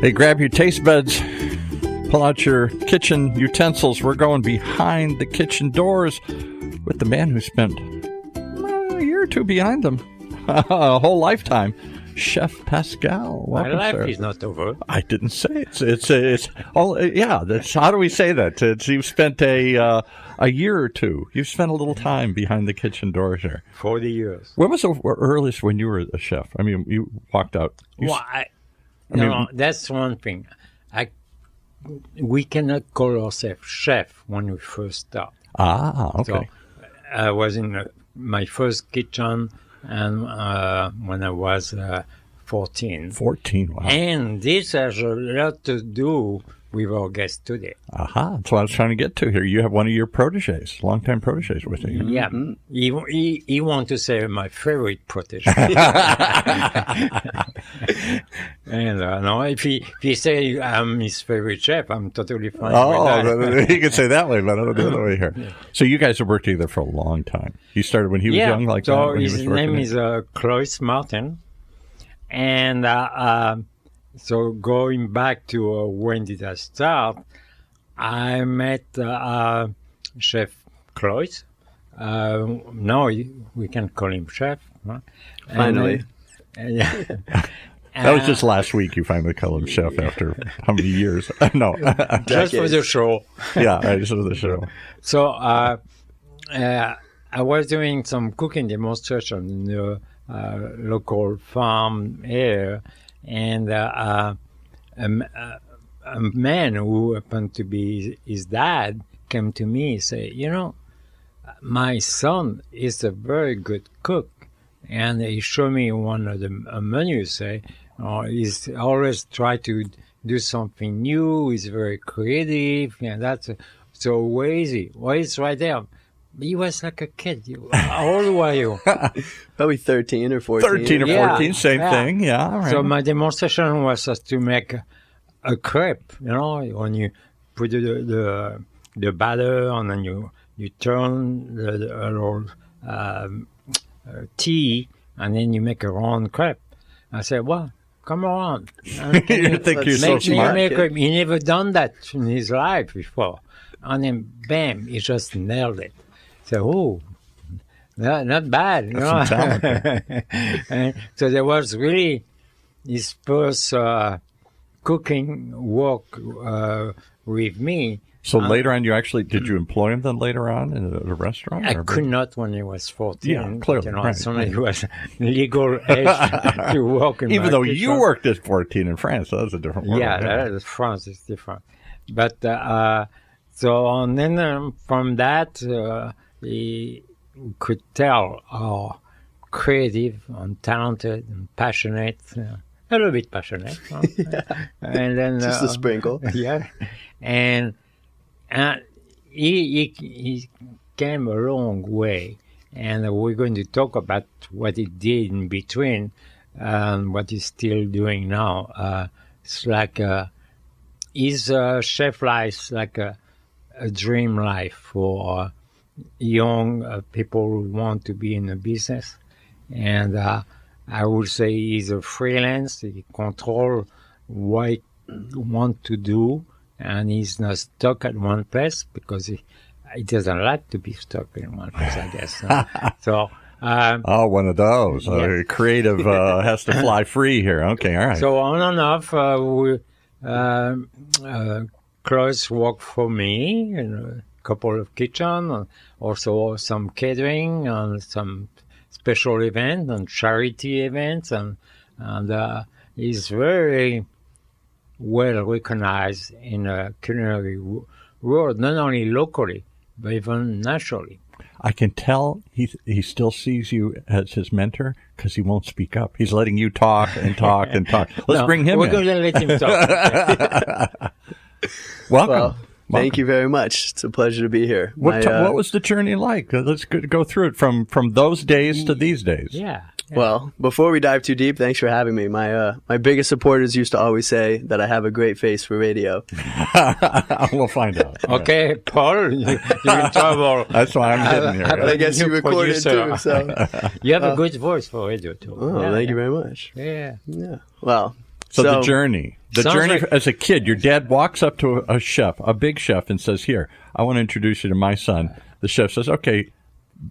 Hey, grab your taste buds, pull out your kitchen utensils. We're going behind the kitchen doors with the man who spent a year or two behind them, a whole lifetime, Chef Pascal. Welcome, My life sir. is not over. I didn't say it's all, yeah. That's, how do we say that? You've spent a year or two. You've spent a little time behind the kitchen doors here. 40 years. When was the earliest when you were a chef? I mean, you walked out. That's one thing. We cannot call ourselves chef when we first start. Okay. So I was in my first kitchen and when I was 14. 14, wow. And this has a lot to do with our guest today. That's what I was trying to get to here. You have one of your proteges, longtime proteges with you. Yeah. He wants to say my favorite protege. And no, if he say I'm his favorite chef, I'm totally fine with that. He could say that way, but I don't do it the way here. Yeah. So you guys have worked together for a long time. You started when he was young, like so that? When his name is Cloyce Martin. And so going back to when did I start, I met Chef Cloyce. Now we can call him Chef. Huh? Finally. Yeah. That was just last week you finally called him Chef after how many years? No. Just for the show. Yeah, right, just for the show. So I was doing some cooking demonstration in the local farm here, and a man who happened to be his dad came to me and said, my son is a very good cook. And he showed me one of the menus, he's always try to do something new, he's very creative, and that's so easy. Well, it's right there. He was like a kid. How old were you? Probably 13 or 14. 13 or 14, same thing, yeah. Right. So my demonstration was just to make a crepe, when you put the batter and then you turn the tea and then you make a round crepe. I said, well, come around. You think you're so smart. He never done that in his life before. And then, bam, he just nailed it. So, not bad. That's some talent. And so there was really his first cooking work with me. So later on, did you employ him then later on in a restaurant? I could not when he was 14. Yeah, clearly. As soon as he was legal age to work in Even though kitchen. you worked at 14 in France, so that's a different world. Yeah, France is different. But so and then from that, he could tell how creative and talented and passionate, a little bit passionate. Huh? Yeah. And then just a sprinkle. Yeah, and he came a long way, and we're going to talk about what he did in between and what he's still doing now. It's like his chef life like a dream life for young people who want to be in a business. And I would say he's a freelance. He controls what he wants to do, and he's not stuck at one place because he doesn't like to be stuck in one place, I guess. So. One of those. Yeah. Creative has to fly free here. Okay, all right. So on and off, Cloyce worked for me in a couple of kitchens, and also some catering and some special events and charity events, and he's very well recognized in the culinary world, not only locally, but even nationally. I can tell he still sees you as his mentor because he won't speak up. He's letting you talk and talk and talk. Let's bring him in. We're going to let him talk. Welcome. Well, thank you very much. It's a pleasure to be here. What was the journey like? Let's go through it from those days to these days. Yeah. Well, before we dive too deep, thanks for having me. My biggest supporters used to always say that I have a great face for radio. We'll find out. Okay, Paul, you're in trouble. That's why I'm getting here. But I guess you recorded too, so. You have a good voice for radio too. Oh, thank you very much. Yeah. Yeah. Well, So the journey Sounds like- as a kid, your dad walks up to a chef, a big chef, and says, "Here, I want to introduce you to my son." The chef says, "Okay,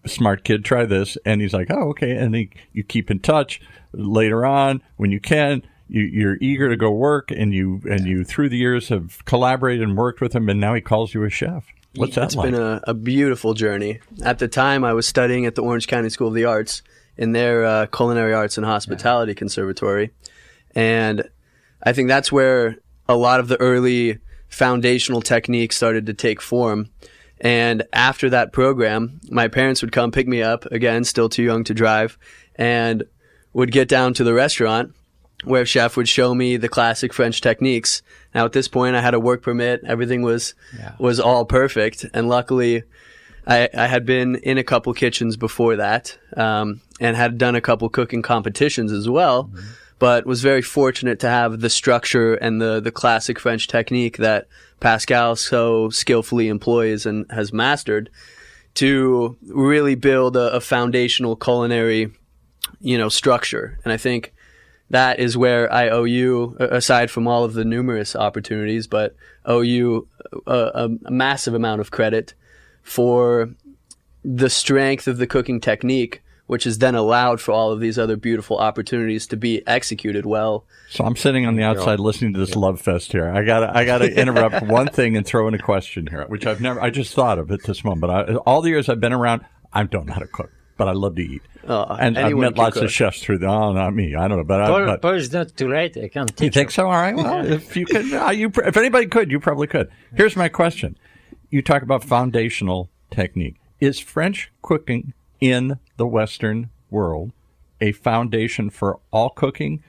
smart kid, try this." And he's like, "Oh, okay." And you keep in touch later on when you can. You're eager to go work, and you through the years have collaborated and worked with him, and now he calls you a chef. What's that it's like? been a beautiful journey. At the time, I was studying at the Orange County School of the Arts in their Culinary Arts and Hospitality Conservatory. And I think that's where a lot of the early foundational techniques started to take form. And after that program, my parents would come pick me up, again, still too young to drive, and would get down to the restaurant where chef would show me the classic French techniques. Now, at this point, I had a work permit. Everything was all perfect. And luckily, I had been in a couple kitchens before that, and had done a couple cooking competitions as well, but was very fortunate to have the structure and the classic French technique that Pascal so skillfully employs and has mastered to really build a foundational culinary, structure. And I think that is where I owe you, aside from all of the numerous opportunities, but owe you a massive amount of credit for the strength of the cooking technique, which has then allowed for all of these other beautiful opportunities to be executed well. So I'm sitting on the outside listening to this love fest here. I gotta interrupt one thing and throw in a question here, which I just thought of at this moment. But all the years I've been around, I don't know how to cook, but I love to eat. And I've met lots of chefs through not me. I don't know, but Paul, it's not too late. I can teach you think so? All right. Well, if you could, if anybody could, you probably could. Here's my question: you talk about foundational technique. Is French cooking in the Western world a foundation for all cooking,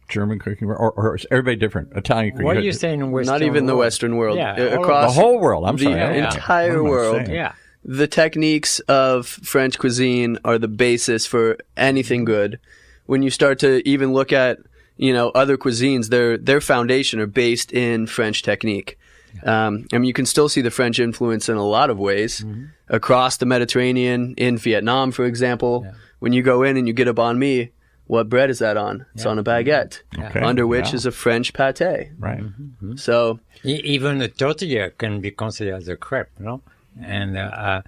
German cooking, or is everybody different? Italian cooking? What are you saying in Western Not even world? the Western world. Yeah, across the whole world. I'm the sorry. entire world. Yeah. The techniques of French cuisine are the basis for anything good. When you start to even look at, other cuisines, their foundation are based in French technique. You can still see the French influence in a lot of ways across the Mediterranean, in Vietnam, for example. Yeah. When you go in and you get a banh mi, what bread is that on? It's on a baguette, under which is a French pâté. Right. So even a tortilla can be considered as a crepe, And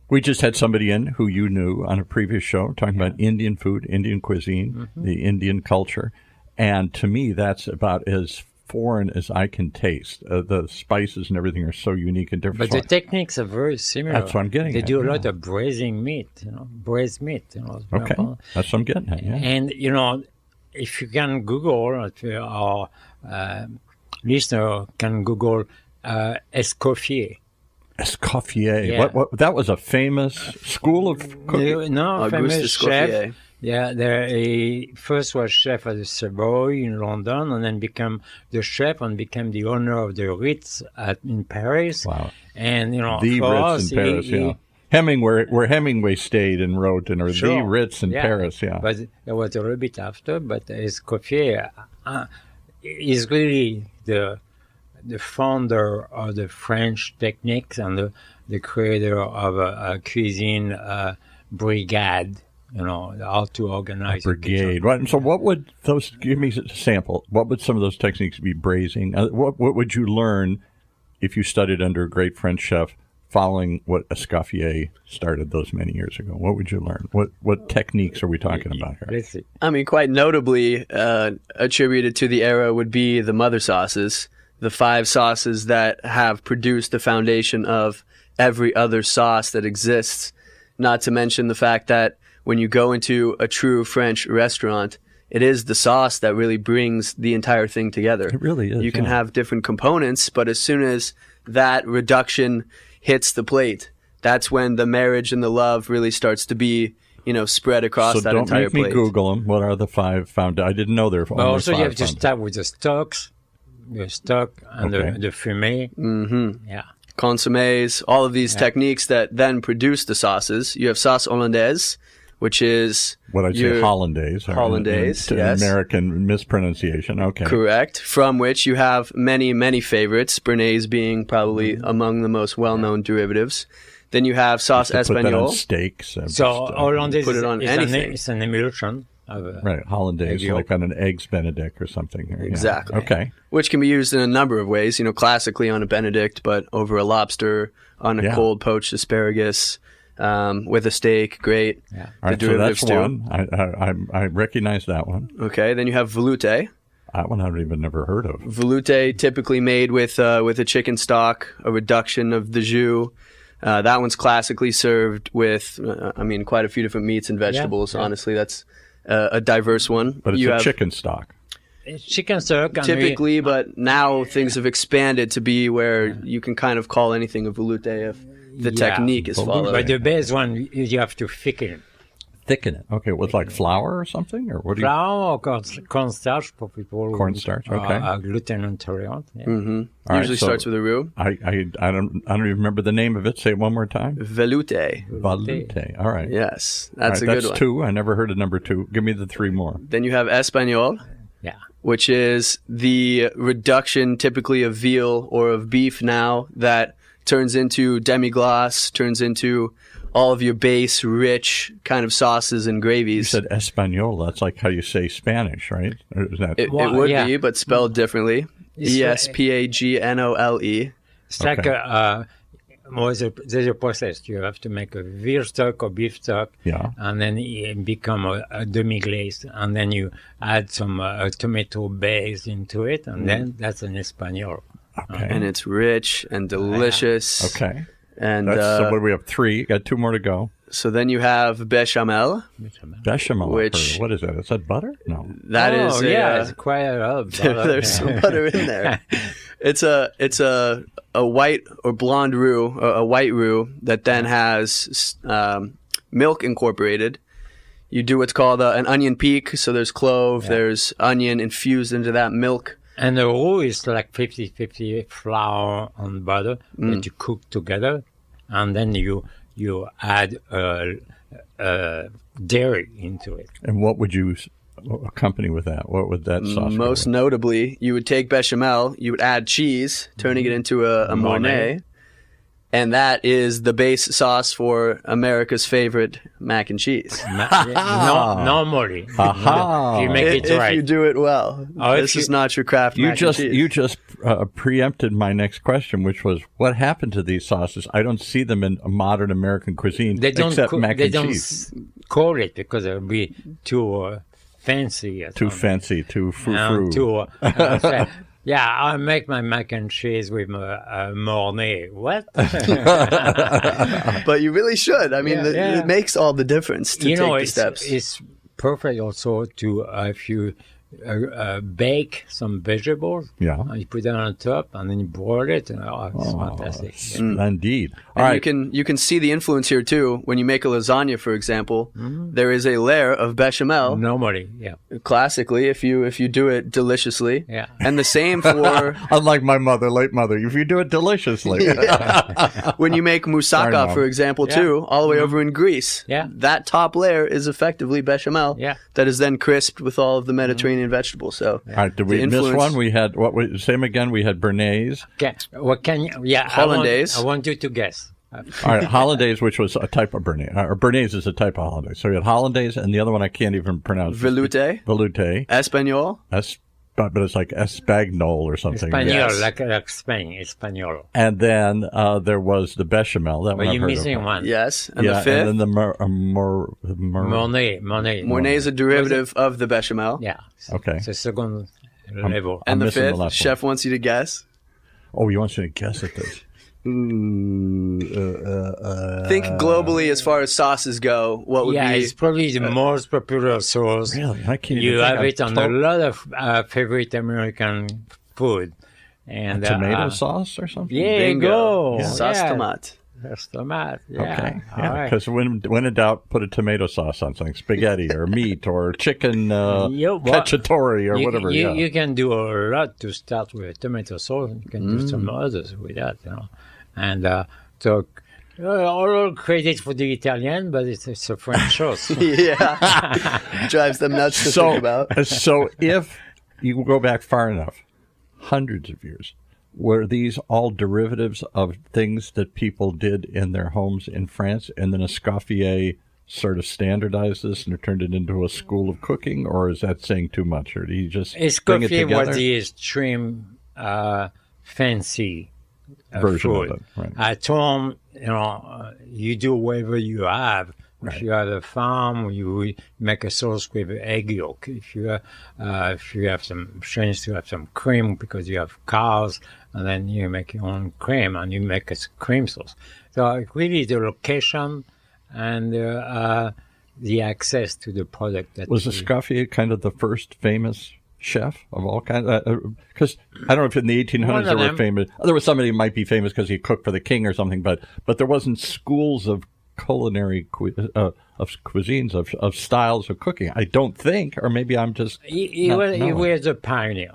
we just had somebody in who you knew on a previous show talking about Indian food, Indian cuisine, the Indian culture. And to me, that's about as foreign as I can taste. The spices and everything are so unique and different. But the techniques are very similar. That's what I'm getting They at. do a lot of braising meat, braised meat. Okay, that's what I'm getting at, yeah. And, if you can Google, our listener can Google Escoffier. Escoffier. Yeah. What? That was a famous school of cooking? No, famous Escoffier. chef. Yeah, he first was chef at the Savoy in London, and then became the chef and became the owner of the Ritz in Paris. Wow. And, the for Ritz us, in Paris, Hemingway, where Hemingway stayed and wrote, and the Ritz in Paris, But that was a little bit after, but Escoffier is really the founder of the French techniques and the creator of a cuisine brigade, how to organize a brigade. Right. So what would those, give me a sample, what would some of those techniques be? Braising? What would you learn if you studied under a great French chef following what Escoffier started those many years ago? What would you learn? What techniques are we talking about here? Let's see. quite notably attributed to the era would be the mother sauces, the 5 sauces that have produced the foundation of every other sauce that exists, not to mention the fact that when you go into a true French restaurant, it is the sauce that really brings the entire thing together. It really is. You can have different components, but as soon as that reduction hits the plate, that's when the marriage and the love really starts to be, spread across that entire plate. So don't make me Google them. What are the 5 found? I didn't know there were only 5. Also, you have to start with the stocks, and the fumé. Mm-hmm. Yeah. Consommes, all of these techniques that then produce the sauces. You have sauce hollandaise, which is what I'd say hollandaise. Hollandaise, yes. American mispronunciation. Okay. Correct. From which you have many, many favorites, Béarnaise being probably among the most well-known derivatives. Then you have sauce Put that on espagnole. steaks. So hollandaise put it on is anything. it's an emulsion. Right, hollandaise, egg like on an eggs Benedict or something. Yeah. Exactly. Okay. Which can be used in a number of ways, classically on a Benedict, but over a lobster, on a cold poached asparagus, with a steak, great. Yeah. All right, so that's one. I recognize that one. Okay, then you have velouté. That one I've even never heard of. Velouté, typically made with a chicken stock, a reduction of the jus. That one's classically served with, quite a few different meats and vegetables. Honestly, that's a diverse one. But it's chicken stock. It's chicken stock. Typically, but now things have expanded to be where you can kind of call anything a velouté if the technique is followed. But the best one, you have to thicken it. Thicken it. Okay, with like flour or something? Or what do you... Flour or cornstarch for people Cornstarch, who okay. are gluten intolerant. Yeah. Mm-hmm. Usually starts with a roux. I don't even remember the name of it. Say it one more time. Velouté. Velouté. All right. Yes, that's a good good one. That's two. I never heard of number two. Give me the three more. Then you have espagnole. Yeah. Which is the reduction typically of veal or of beef now that turns into demi-glace, turns into all of your base, rich kind of sauces and gravies. You said Espanol. That's like how you say Spanish, right? Or is that... It would be, but spelled differently. Espagnole. It's like there's a process. You have to make a veal stock or beef stock, and then it become a demi-glaze, and then you add some tomato base into it, and then that's an Espanol. Okay. And it's rich and delicious. Okay. And so what do we have? Three. Got two more to go. So then you have bechamel. Bechamel. Which, what is that? Is that butter? No. That is. It's quite a lot of butter. There's some butter in there. It's a white or blonde roux, a white roux that then has milk incorporated. You do what's called an onion pique. So there's clove, there's onion infused into that milk. And the roux is like 50-50 flour and butter that you cook together, and then you add dairy into it. And what would you accompany with that? What would that sauce be? Most notably, you would take bechamel, you would add cheese, turning it into a Mornay. And that is the base sauce for America's favorite mac and cheese. Normally. If you make it right. If you do it well. This is not your craft mac and cheese. You just preempted my next question, which was, what happened to these sauces? I don't see them in modern American cuisine except mac and cheese. They don't call it because it would be too fancy. Too fancy, too frou-frou. Yeah, I make my mac and cheese with a Mornay. What? But you really should. I mean, it makes all the difference to take the steps. It's perfect also to, if you bake some vegetables, you put it on top, and then you boil it, and it's fantastic. Indeed. All right. You can see the influence here, too. When you make a lasagna, for example, there is a layer of bechamel. Normally, Classically, if you do it deliciously. Yeah. And the same for... Unlike my late mother, if you do it deliciously. When you make moussaka, for example, too, all the way over in Greece, that top layer is effectively bechamel that is then crisped with all of the Mediterranean vegetables. So, all right, did we miss one? We had same again. We had Béarnaise. Okay. What can you? Yeah, hollandaise. I want you to guess. All right, hollandaise, which was a type of Béarnaise, or Béarnaise is a type of hollandaise. So we had hollandaise, and the other one I can't even pronounce. Velouté. Espagnole. But it's like Espagnol or something. Espagnol, like Spain, Espagnol. And then there was the bechamel. That one I've heard of. You're missing one. Yes, and the fifth. And then the Mornay. Mornay is a derivative of the bechamel. Yeah. Okay. It's a second level. And the fifth, Chef wants you to guess. Oh, you want me to guess at this? Think globally as far as sauces go. What would be? Yeah, it's probably the most popular sauce. Really? I can't You have it on a lot of favorite American food. And tomato sauce or something? Yeah, bingo. Sauce tomate. Sauce tomate. Yeah. Okay. Yeah, because when in doubt, put a tomato sauce on something, spaghetti or meat or chicken cacciatore or whatever. You can do a lot to start with tomato sauce. You can do some others with that, And so All credit for the Italian, but it's a French sauce. Yeah. Drives them nuts to think about. So if you go back far enough, hundreds of years, were these all derivatives of things that people did in their homes in France, and then Escoffier sort of standardized this and turned it into a school of cooking, or is that saying too much, or did he just bring it together? Escoffier was the extreme fancy version food. of it, right. At home, you do whatever you have. Right. If you have a farm, you make a sauce with egg yolk. If you have some chance to have some cream because you have cows, and then you make your own cream and you make a cream sauce. So really, the location and the access to the product. That was Escoffier kind of the first famous chef of all kinds? Because I don't know if in the 1800s there were famous. There was somebody who might be famous because he cooked for the king or something, but there wasn't schools of culinary of cuisines of styles of cooking. I don't think, or maybe I'm just. He was a pioneer.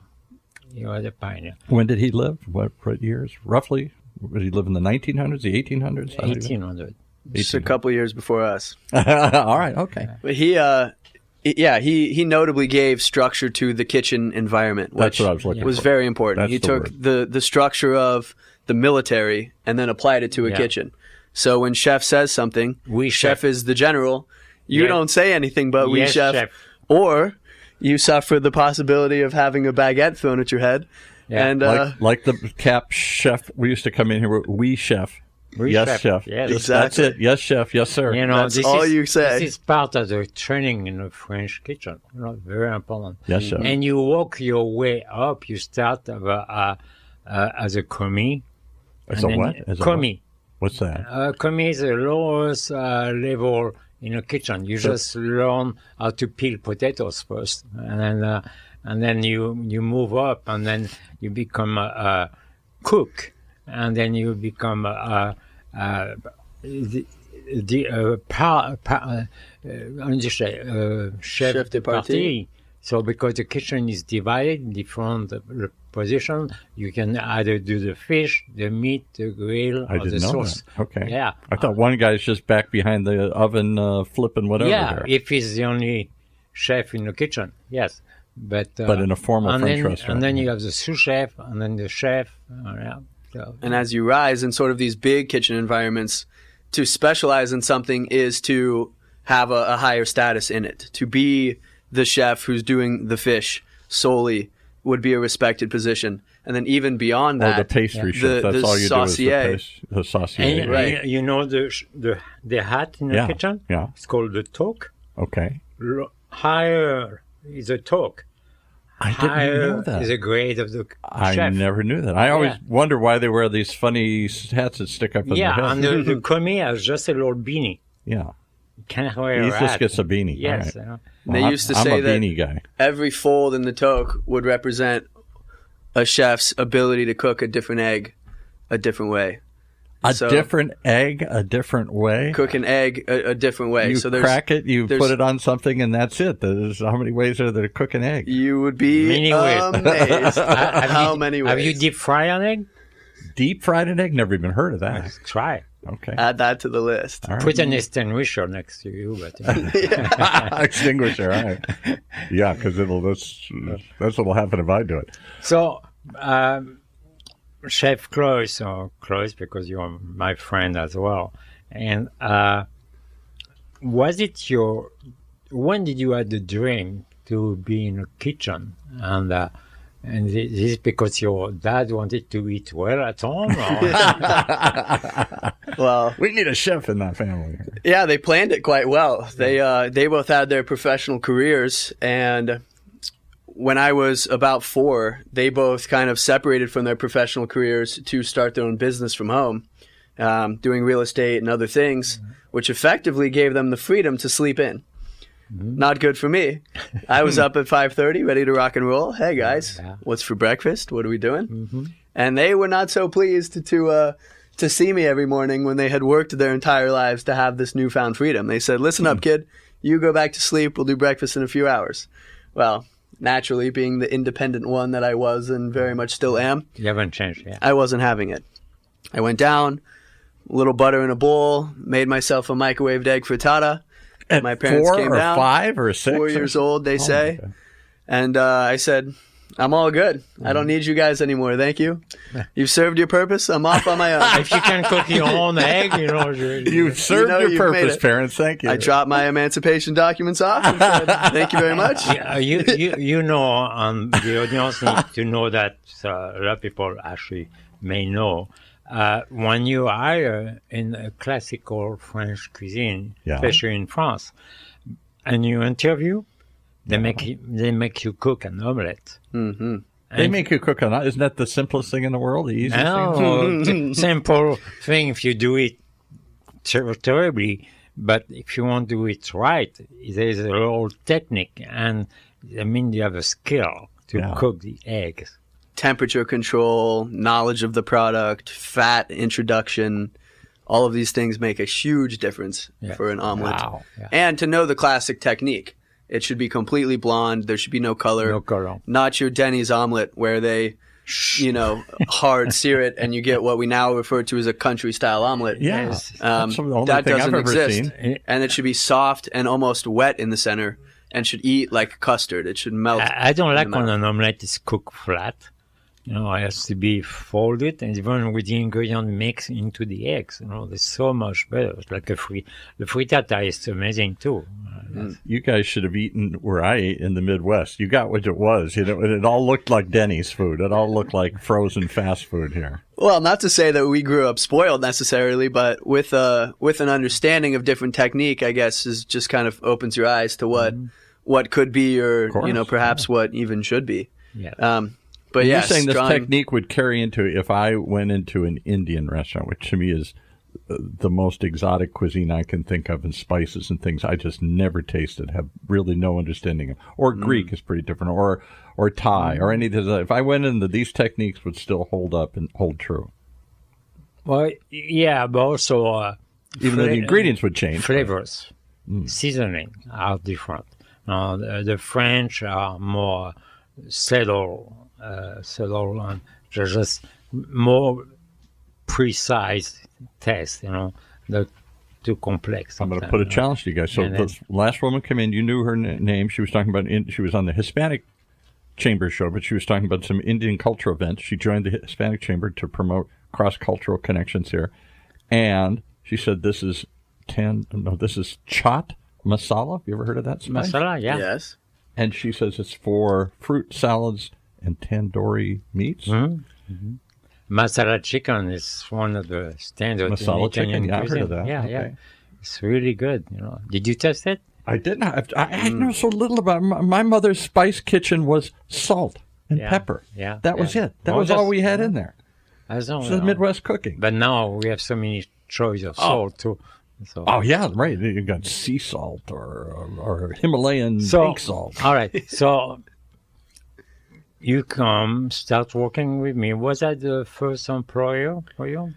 He was a pioneer. When did he live? What years roughly? Did he live in the 1900s, the 1800s? 1800. Just a couple years before us. All right, okay. But he notably gave structure to the kitchen environment, which That's what I was looking was for. very important. That's He the took the structure of the military and then applied it to a kitchen. So when chef says something, chef is the general. You don't say anything but we chef. Or you suffer the possibility of having a baguette thrown at your head. Yeah. And like the cap chef, we used to come in here, we chef. Yes, chef. Yes. Exactly. That's it. Yes, chef. Yes, sir. that's all you say. This is part of the training in the French kitchen. Very important. Yes, chef. And you work your way up. You start as a commis. As a what? Commis. What's that? Commis is the lowest level in a kitchen. You just learn how to peel potatoes first, and then you move up, and then you become a cook, and then you become chef de partie. So because the kitchen is divided in different positions, you can either do the fish, the meat, the grill, I or the didn't know sauce. that. Okay. Yeah. I thought one guy's just back behind the oven flipping whatever Yeah, there. if he's the only chef in the kitchen, yes. But in a formal French restaurant. And then you have the sous chef, and then the chef. And as you rise in sort of these big kitchen environments, to specialize in something is to have a higher status in it. To be the chef who's doing the fish solely would be a respected position. And then even beyond that, the pastry chef. That's all you saucier. do is the saucier. And Right. you know the hat in the kitchen? Yeah. It's called the toque. Okay. Higher is a toque. I didn't know that. Is a grade of the I chef. never knew that. I always wonder why they wear these funny hats that stick up in their head. And the commis has just a little beanie. Yeah. You can't wear He a hat. just gets a beanie. Yes. All right. They used to I'm say a that beanie guy. every fold in the toque would represent a chef's ability to cook a different egg a different way. A different egg, a different way. Cook an egg a different way. You crack it, you put it on something, and that's it. How many ways are there to cook an egg? You would be Many ways. amazed how many ways. Have you deep fried an egg? Deep fried an egg? Never even heard of that. Try it. Okay. Add that to the list. All right. Put an extinguisher next to you. But Extinguisher, all right. Yeah, because that's what'll happen if I do it. So, Chef Cloyce, or Cloyce, because you're my friend as well. And was it when did you have the dream to be in a kitchen? And is this because your dad wanted to eat well at home? Or? Well, We need a chef in that family. yeah, they planned it quite well. They both had their professional careers, and when I was about 4, they both kind of separated from their professional careers to start their own business from home, doing real estate and other things, which effectively gave them the freedom to sleep in. Not good for me. I was up at 5:30, ready to rock and roll. Hey guys, what's for breakfast? What are we doing? And they were not so pleased to see me every morning when they had worked their entire lives to have this newfound freedom. They said, "Listen up, kid. You go back to sleep. We'll do breakfast in a few hours." Well, naturally, being the independent one that I was and very much still am, You haven't changed yet. I wasn't having it. I went down, little butter in a bowl, made myself a microwaved egg frittata. My parents 4 came or down. 5 or 6? 4 years old, they say. And I said, I'm all good. I don't need you guys anymore. Thank you. You've served your purpose. I'm off on my own. If you can cook your own egg, You've served your purpose, parents. Thank you. I dropped my emancipation documents off and said, thank you very much. You know, the audience needs to know that a lot of people actually may know. When you hire in a classical French cuisine, especially in France, and you interview, they make you cook an omelette. Mm-hmm. They make you cook an omelette. Isn't that the simplest thing in the world? The easiest thing? Simple thing if you do it terribly, but if you want to do it right, there's a little technique, and I mean you have a skill to cook the eggs. Temperature control, knowledge of the product, fat introduction, all of these things make a huge difference for an omelet. Wow. Yeah. And to know the classic technique. It should be completely blonde. There should be no color. No color. Not your Denny's omelet where they, hard sear it and you get what we now refer to as a country style omelet. Yes. That doesn't exist. And it should be soft and almost wet in the center and should eat like custard. It should melt. I don't like when an omelet is cooked flat. It has to be folded, and even with the ingredient mixed into the eggs. There's so much better. It's like the frittata is amazing too. You guys should have eaten where I ate in the Midwest. You got what it was. It all looked like Denny's food. It all looked like frozen fast food here. Well, not to say that we grew up spoiled necessarily, but with an understanding of different technique, I guess, is just kind of opens your eyes to what could be, or perhaps what even should be. Yeah. But you're saying this technique would carry into if I went into an Indian restaurant, which to me is the most exotic cuisine I can think of, and spices and things I just never tasted, have really no understanding of. Or Greek is pretty different, or Thai, or any of those. If I went into these techniques, would still hold up and hold true. Well, yeah, but also even though the ingredients would change, flavors, seasoning are different. The French are more settled and just more precise taste, not too complex. I'm going to put a challenge to you guys. So the last woman came in, you knew her name. She was talking about, she was on the Hispanic Chamber show, but she was talking about some Indian cultural events. She joined the Hispanic Chamber to promote cross-cultural connections here. And she said this is chaat masala. Have you ever heard of that spice? Masala, yeah. Yes. And she says it's for fruit salads and tandoori meats. Mm-hmm. Mm-hmm. Masala chicken is one of the standard Masala Italian chicken, I've heard of cuisine. that. Yeah, Okay. yeah. It's really good. Did you test it? I didn't. I know so little about it. My mother's spice kitchen was salt and pepper. Yeah. That was it. That was all we had in there. It's Midwest cooking. But now we have so many choices of salt too. So. Oh, yeah, right. You got sea salt or Himalayan pink salt. All right. So you start working with me. Was that the first employer for you?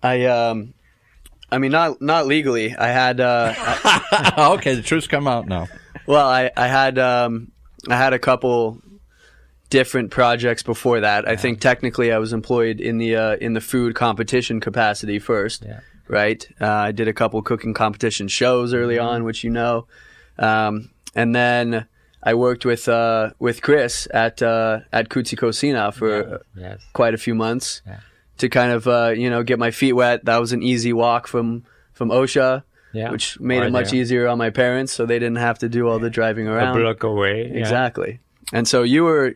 I mean, not legally. I had. Okay, the truth's come out now. Well, I had a couple different projects before that. I think technically I was employed in the food competition capacity first. Yeah. Right. I did a couple cooking competition shows early on, which and then I worked with Chris at Cutsi Cocina for quite a few months to kind of get my feet wet. That was an easy walk from OSHA, which made it much easier on my parents, so they didn't have to do all the driving around. A block away. Exactly. And so your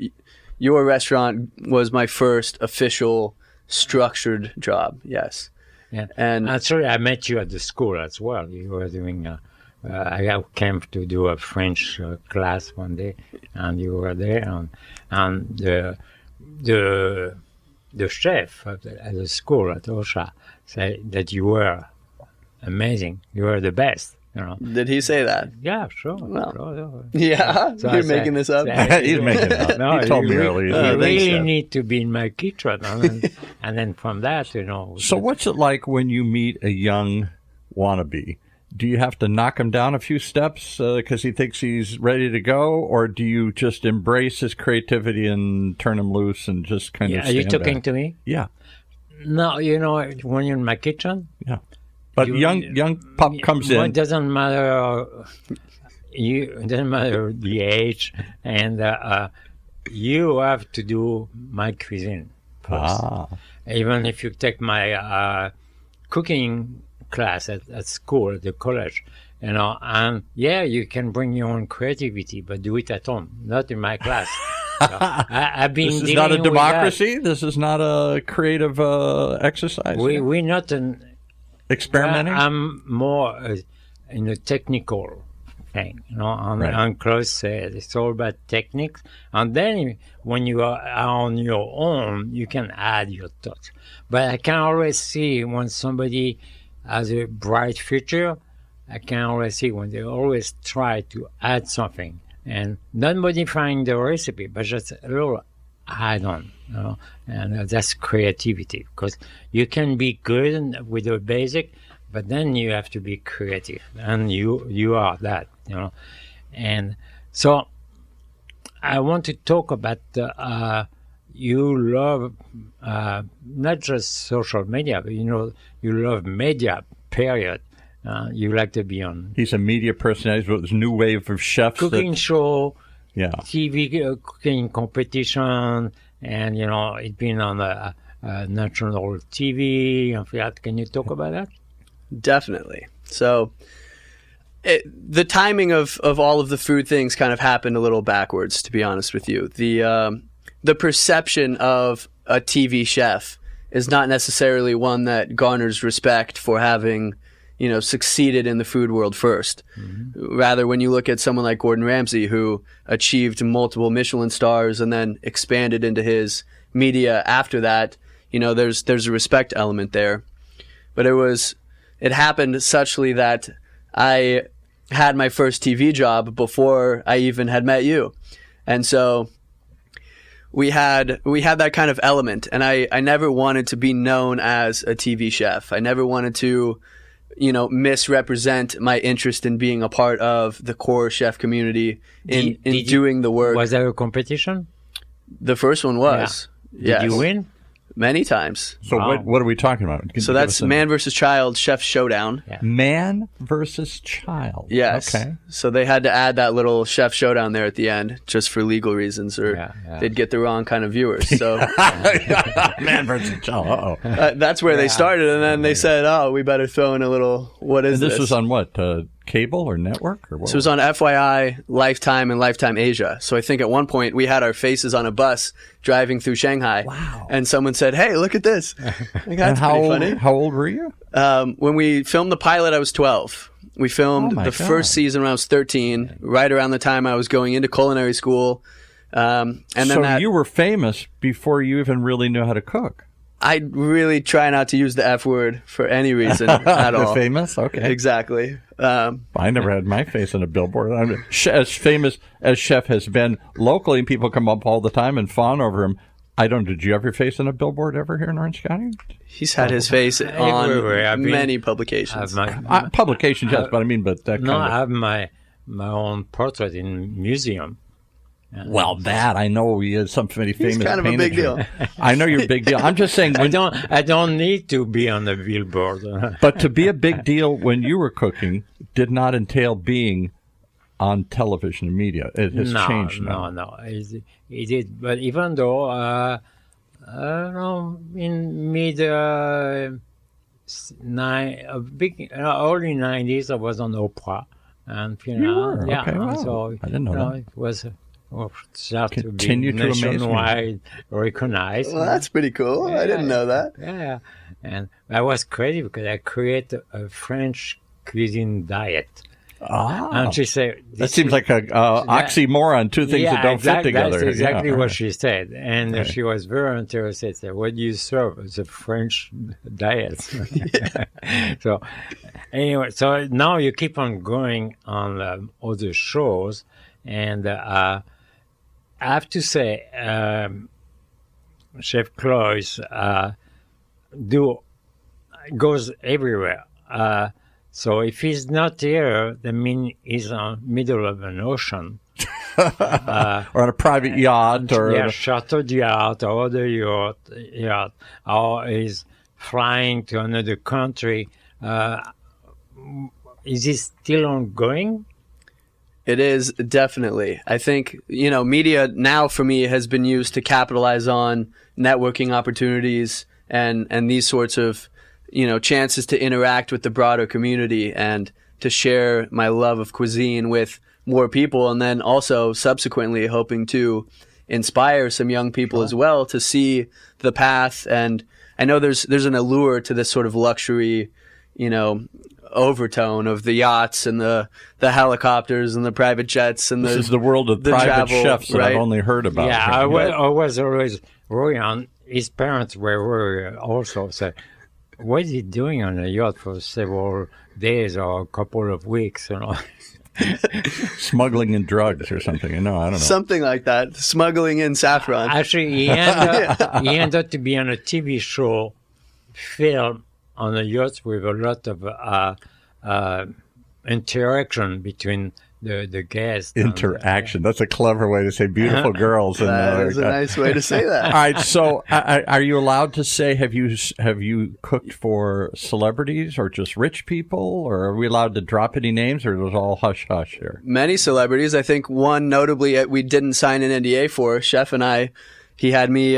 restaurant was my first official structured job. Yes. Yeah, and actually, I met you at the school as well. You were doing. I came to do a French class one day, and you were there, and the chef at the school at OSHA said that you were amazing. You were the best. Did he say that? Yeah, sure. Well, sure. Yeah, so you're making this up. He's making it up. No, he told me earlier. You really need to be in my kitchen, and then from that, So what's it like when you meet a young wannabe? Do you have to knock him down a few steps because he thinks he's ready to go, or do you just embrace his creativity and turn him loose and just kind of? Are you talking to me? Yeah. No, you know, when you're in my kitchen, Yeah. But young pup comes well, in. it doesn't matter. It doesn't matter the age, and you have to do my cuisine first. Even if you take my cooking class at school, at the college, you know, and yeah, you can bring your own creativity, but do it at home, not in my class. So I've been. This is not a democracy. This is not a creative exercise. We're not an experimenting. I'm more in a technical thing, you know. And Cloyce said it's all about techniques, and then when you are on your own, you can add your touch. But I can always see when somebody has a bright future. I can always see when they always try to add something. And not modifying the recipe, but just a little add-on, you know, and that's creativity. Because you can be good with the basic, but then you have to be creative, and you are that, you know. And so I want to talk about you love not just social media, but you know you love media. Period. You like to be on. He's a media personality. This new wave of chefs. Cooking show, yeah, TV cooking competition, and you know it's been on the national TV. Can you talk about that? Definitely. So, the timing of all of the food things kind of happened a little backwards, to be honest with you. The perception of a TV chef is not necessarily one that garners respect for having, you know, succeeded in the food world first. Mm-hmm. Rather, when you look at someone like Gordon Ramsay, who achieved multiple Michelin stars and then expanded into his media after that, you know, there's a respect element there. But it happened suchly that I had my first TV job before I even had met you. And so we had that kind of element, and I never wanted to be known as a TV chef. I never wanted to, you know, misrepresent my interest in being a part of the core chef community in doing the work. Was there a competition? The first one was. Yeah. Did you win? Many times. So what are we talking about? So that's Man vs. Child Chef Showdown. Yeah. Man versus Child. Yes. Okay. So they had to add that little Chef Showdown there at the end just for legal reasons, or they'd get the wrong kind of viewers. So Man versus Child. Uh-oh. That's where they started, and then they said, "Oh, we better throw in a little. What is this?" This was on what? Cable or network or what? So it was on FYI, Lifetime, and Lifetime Asia. So I think at one point we had our faces on a bus driving through Shanghai. Wow. And someone said, "Hey, look at this." Like, that's pretty funny. How old were you? When we filmed the pilot, I was 12. We filmed first season when I was 13, right around the time I was going into culinary school. And then you were famous before you even really knew how to cook. I really try not to use the F word for any reason at all. Famous? Okay. Exactly. I never had my face on a billboard. I'm as famous as Chef has been locally, and people come up all the time and fawn over him. Did you have your face on a billboard ever here in Orange County? He's had his face on many publications. Publications, yes, but I mean, but that I have my own portrait in museum. Well, that I know he is somebody famous. He's kind of a big deal. I know you're a big deal. I'm just saying. I don't need to be on the billboard. But to be a big deal when you were cooking did not entail being on television and media. It has changed now. No, it did. But even though, in early 90s, I was on Oprah, and you were? yeah. Okay, wow. So I didn't know that. It was. Start Continue to to be amaze me. nationwide recognized. Well, that's pretty cool. I didn't know that. Yeah, and I was crazy because I created a French cuisine diet. And she said, that seems like a oxymoron, two things that don't fit together. That's exactly what she said. And she was very interested. Said, what do you serve? It's a French diet. So anyway, so now you keep on going on other shows. And I have to say, Chef Cloyce goes everywhere. So if he's not here, that means he's in the middle of an ocean. Or on a private yacht. Chateau yacht or other yacht. Or he's flying to another country. Is it still ongoing? It is, definitely. I think, media now for me has been used to capitalize on networking opportunities and these sorts of, chances to interact with the broader community and to share my love of cuisine with more people. And then also subsequently hoping to inspire some young people as well to see the path. And I know there's an allure to this sort of luxury, overtone of the yachts and the helicopters and the private jets and this is the world of private travel, chefs that right? I've only heard about. Yeah, I was always worried. His parents were worried also. Said, "What is he doing on a yacht for several days or a couple of weeks?" Smuggling in drugs or something. I don't know. Something like that. Smuggling in saffron. Actually, he ended up to be on a TV show film on a yacht with a lot of interaction between the guests. Interaction. That's a clever way to say beautiful girls. That is a nice way to say that. All right. So, are you allowed to say have you cooked for celebrities or just rich people, or are we allowed to drop any names, or is it all hush hush here? Many celebrities. I think one notably we didn't sign an NDA for. Chef and I, he had me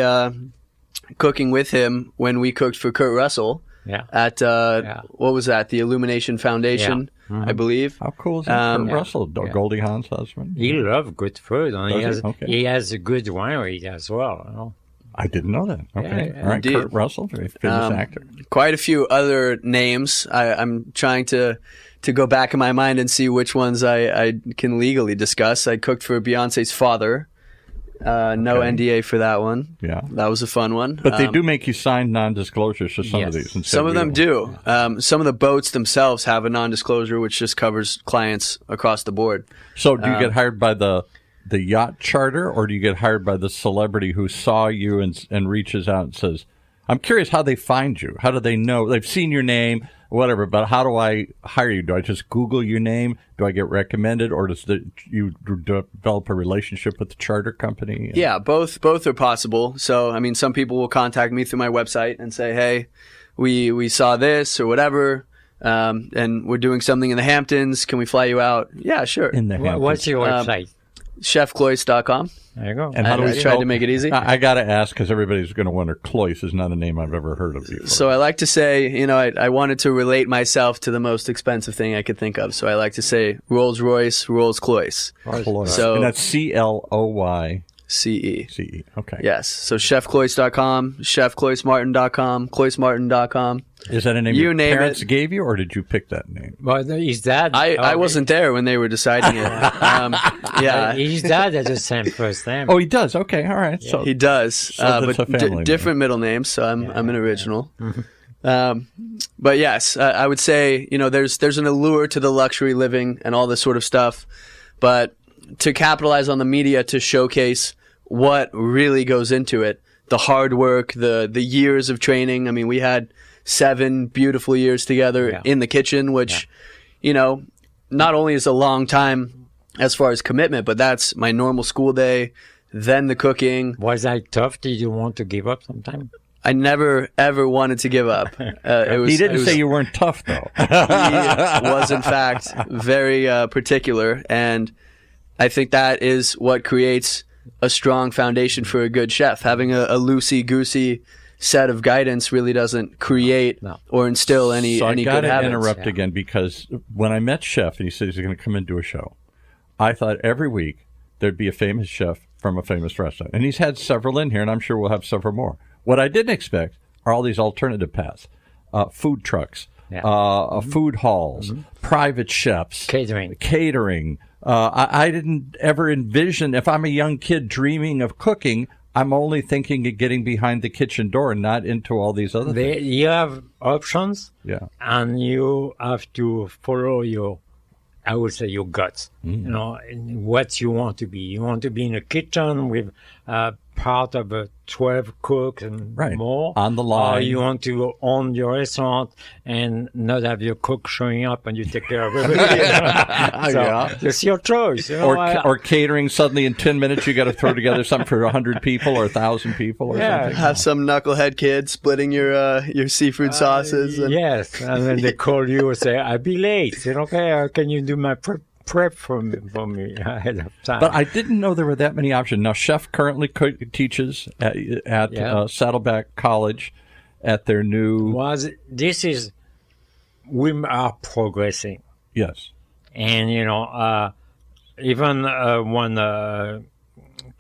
cooking with him when we cooked for Kurt Russell. Yeah. At what was that? The Illumination Foundation, I believe. How cool is that? Kurt Russell, Goldie Hawn's husband. He loves good food, and he has a good winery as well. I didn't know that. Okay, Yeah, all right. indeed. Kurt Russell, very famous actor. Quite a few other names. I'm trying to go back in my mind and see which ones I can legally discuss. I cooked for Beyonce's father. No NDA for that one. Yeah. That was a fun one. But they do make you sign non-disclosures for some of these. And Some of them do. Some of the boats themselves have a non-disclosure, which just covers clients across the board. So do you get hired by the yacht charter, or do you get hired by the celebrity who saw you and reaches out and says, I'm curious how they find you. How do they know? They've seen your name, whatever, but how do I hire you? Do I just Google your name? Do I get recommended, or does you develop a relationship with the charter company? Yeah, both are possible. So, I mean, some people will contact me through my website and say, hey, we saw this or whatever, and we're doing something in the Hamptons. Can we fly you out? Yeah, sure. In the Hamptons. What's your website? ChefCloyce.com. There you go. And how do we tried to make it easy. I got to ask, because everybody's going to wonder, Cloyce is not a name I've ever heard of before. So I like to say, I wanted to relate myself to the most expensive thing I could think of. So I like to say Rolls Royce, Rolls Cloyce. So, and that's CLOYCE. CE. Okay. Yes. So ChefCloyce.com, ChefCloyceMartin.com, CloyceMartin.com. Is that a name You your name parents it. gave you, or did you pick that name? Well, his dad. I wasn't there when they were deciding it. Yeah. His dad has the same first name. Oh, he does. Okay, all right. So He does, So that's but a family different middle names. So I'm an original. But yes, I would say there's an allure to the luxury living and all this sort of stuff, but to capitalize on the media to showcase what really goes into it, the hard work, the years of training. I mean, we had 7 beautiful years together in the kitchen, which not only is a long time as far as commitment, but that's my normal school day, then the cooking. Was that tough? Did you want to give up sometime? I never, ever wanted to give up. he didn't say you weren't tough, though. He was, in fact, very particular. And I think that is what creates a strong foundation for a good chef. Having a loosey-goosey set of guidance really doesn't create or instill any So I good got to habits. interrupt again, because when I met Chef and he said he's going to come and do a show, I thought every week there'd be a famous chef from a famous restaurant. And he's had several in here, and I'm sure we'll have several more. What I didn't expect are all these alternative paths. Food trucks, food halls, private chefs. Catering. I didn't ever envision, if I'm a young kid dreaming of cooking, I'm only thinking of getting behind the kitchen door and not into all these other things. You have options, and you have to follow your guts. And what you want to be. You want to be in a kitchen with part of a 12 cooks and more on the line, or you want to own your restaurant and not have your cook showing up and you take care of everything. It's your choice. Or catering, suddenly in 10 minutes you got to throw together something for 100 people or 1,000 people or something. Have some knucklehead kid splitting your seafood sauces. Yes, and then they call you and say, I'll be late. Say, okay, can you do my prep for me ahead of time? But I didn't know there were that many options. Now, Chef currently teaches at Saddleback College at their new... We are progressing. Yes. And, even when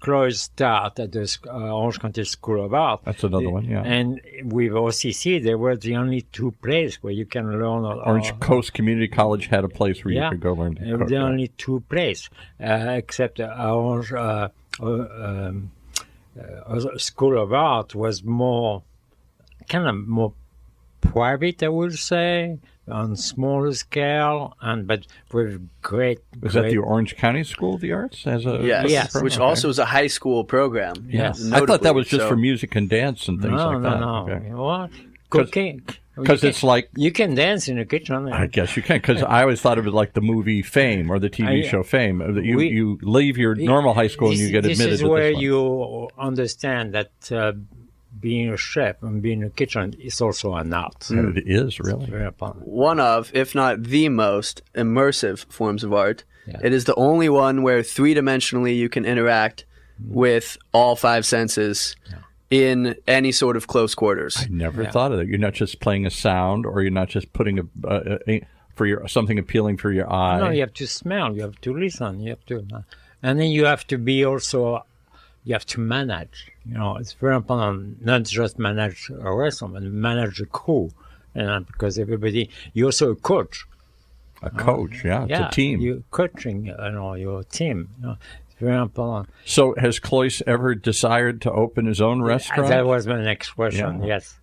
Cloyce started at the Orange County School of Art. That's another one, yeah. And with OCC, there were the only two places where you can learn. Orange Coast Community College had a place where you could go learn to cook. The only two places, except Orange School of Art was more private, I would say, on smaller scale, but with great. Was that the Orange County School of the Arts? Yes, which also is a high school program. Yes, I thought that was just for music and dance and things like that. No. Okay. What? Cooking. Because it's like... You can dance in the kitchen. I guess you can, because I always thought of it like the movie Fame or the TV show Fame. You leave your normal high school and you get admitted to this one. This is where you understand that being a chef and being in a kitchen is also an art. It is, really. One of, if not the most immersive forms of art. Yeah. It is the only one where three-dimensionally you can interact with all five senses in any sort of close quarters. I never thought of that. You're not just playing a sound, or you're not just putting something appealing for your eye. No, you have to smell, you have to listen, you have to... And then you have to be also... You have to manage. It's very important not just manage a restaurant, but manage a crew. Because everybody, you're also a coach. A coach, it's a team. You're coaching, your team. It's very important. So has Cloyce ever desired to open his own restaurant? That was my next question, yes.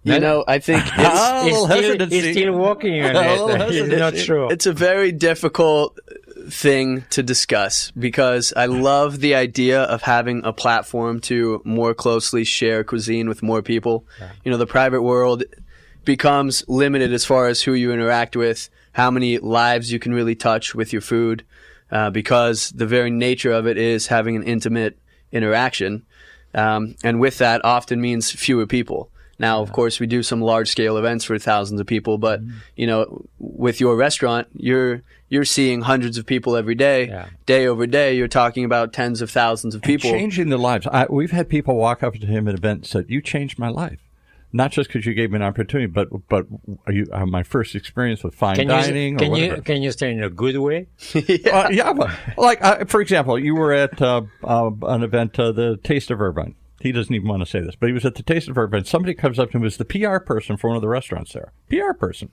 I think he's still working on it. He's not sure. It's a very difficult thing to discuss because I love the idea of having a platform to more closely share cuisine with more people. Yeah. The private world becomes limited as far as who you interact with, how many lives you can really touch with your food, because the very nature of it is having an intimate interaction. And with that often means fewer people. Now, of course, we do some large-scale events for thousands of people, but, with your restaurant, you're seeing hundreds of people every day. Day over day, you're talking about tens of thousands of people. And changing their lives. We've had people walk up to him at events and said, you changed my life. Not just because you gave me an opportunity, but my first experience with fine dining or whatever. Can you say in a good way? But for example, you were at an event, the Taste of Irvine. He doesn't even want to say this, but he was at the Taste of Irvine. Somebody comes up to him, was the PR person for one of the restaurants there. PR person.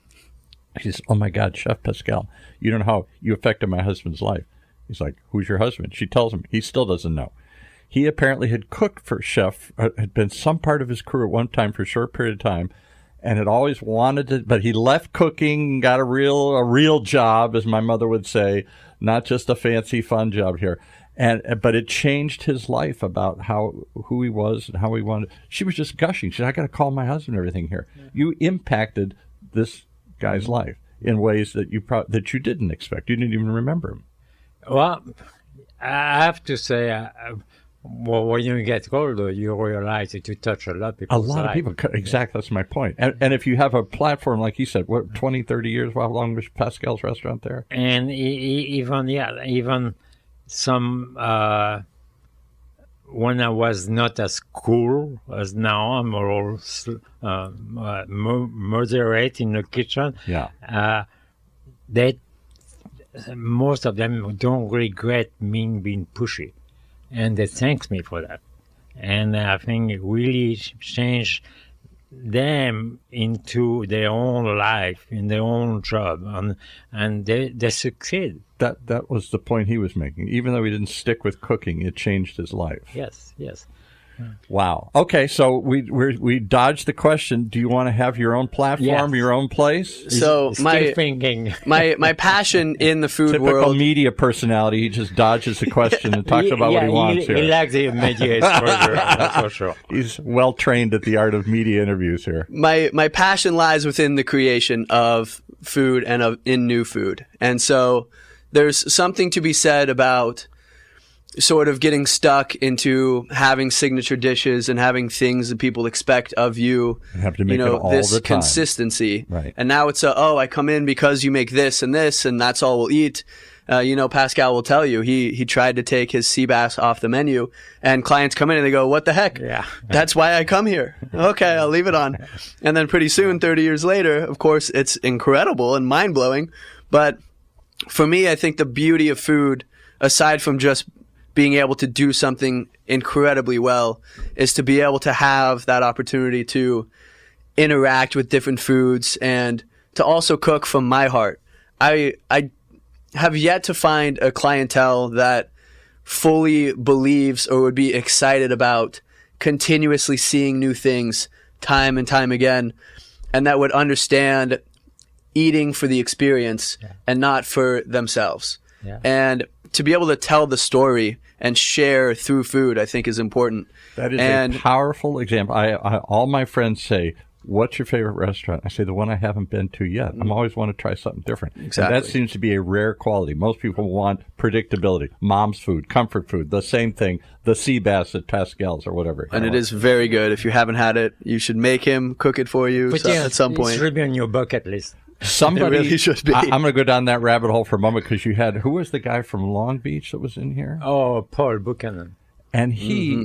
He says, oh my God, Chef Pascal, you don't know how you affected my husband's life. He's like, who's your husband? She tells him. He still doesn't know. He apparently had cooked for Chef, had been some part of his crew at one time for a short period of time, and had always wanted to, but he left cooking, got a real job, as my mother would say, not just a fancy fun job here. But it changed his life about who he was and how he wanted. She was just gushing. She said, I got to call my husband and everything here. Yeah. You impacted this guy's life in ways that you didn't expect. You didn't even remember him. Well, I have to say, when you get older, you realize that you touch a lot of people's lives. A lot of people. Exactly. That's my point. And if you have a platform, like you said, 20, 30 years, how long was Pascal's restaurant there? And even some, when I was not as cool as now, I'm more moderate in the kitchen. Yeah. Most of them don't regret me being pushy, and they thank me for that. And I think it really changed them into their own life, in their own job, and they succeed. That was the point he was making. Even though he didn't stick with cooking, it changed his life. Yes. Wow. Okay, so we dodged the question. Do you want to have your own platform, your own place? So Still thinking. my passion in the food Typical world. media personality. He just dodges the question and talks about what he wants here. He likes the media exposure, that's for sure. He's well trained at the art of media interviews here. My passion lies within the creation of food and in new food. And so there's something to be said about sort of getting stuck into having signature dishes and having things that people expect of you. You have to make it all this the time. consistency. Right. And now it's I come in because you make this, and that's all we'll eat. Pascal will tell you he tried to take his sea bass off the menu, and clients come in and they go, "What the heck? Yeah. That's why I come here." Okay, I'll leave it on. And then pretty soon, 30 years later, of course, it's incredible and mind blowing. But for me, I think the beauty of food, aside from just being able to do something incredibly well, is to be able to have that opportunity to interact with different foods and to also cook from my heart. I have yet to find a clientele that fully believes or would be excited about continuously seeing new things time and time again, and that would understand eating for the experience and not for themselves. Yeah. And to be able to tell the story and share through food, I think, is important. That is a powerful example. All my friends say, "What's your favorite restaurant?" I say, "The one I haven't been to yet." I'm always want to try something different. Exactly. And that seems to be a rare quality. Most people want predictability. Mom's food, comfort food, the same thing, the sea bass at Pascal's or whatever. And it is very good. If you haven't had it, you should make him cook it for you at some point. It should be on your bucket list. Somebody It really should be. I'm going to go down that rabbit hole for a moment because who was the guy from Long Beach that was in here? Oh, Paul Buchanan. And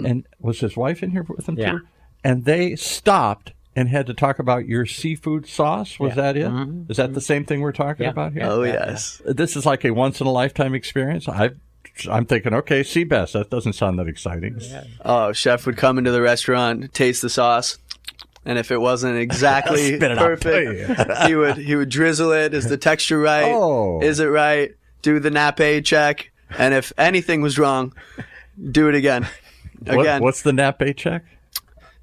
and was his wife in here with him Yeah. too? And they stopped and had to talk about your seafood sauce. Was that it? Mm-hmm. Is that the same thing we're talking about here? Oh, yes. This is like a once-in-a-lifetime experience. I'm thinking, okay, sea bass. That doesn't sound that exciting. Yeah. Oh, chef would come into the restaurant, taste the sauce, and if it wasn't exactly Spit it out. perfect, he would drizzle it. Is the texture right? Oh. Is it right? Do the nappe check, and if anything was wrong, do it again. What's the nappe check?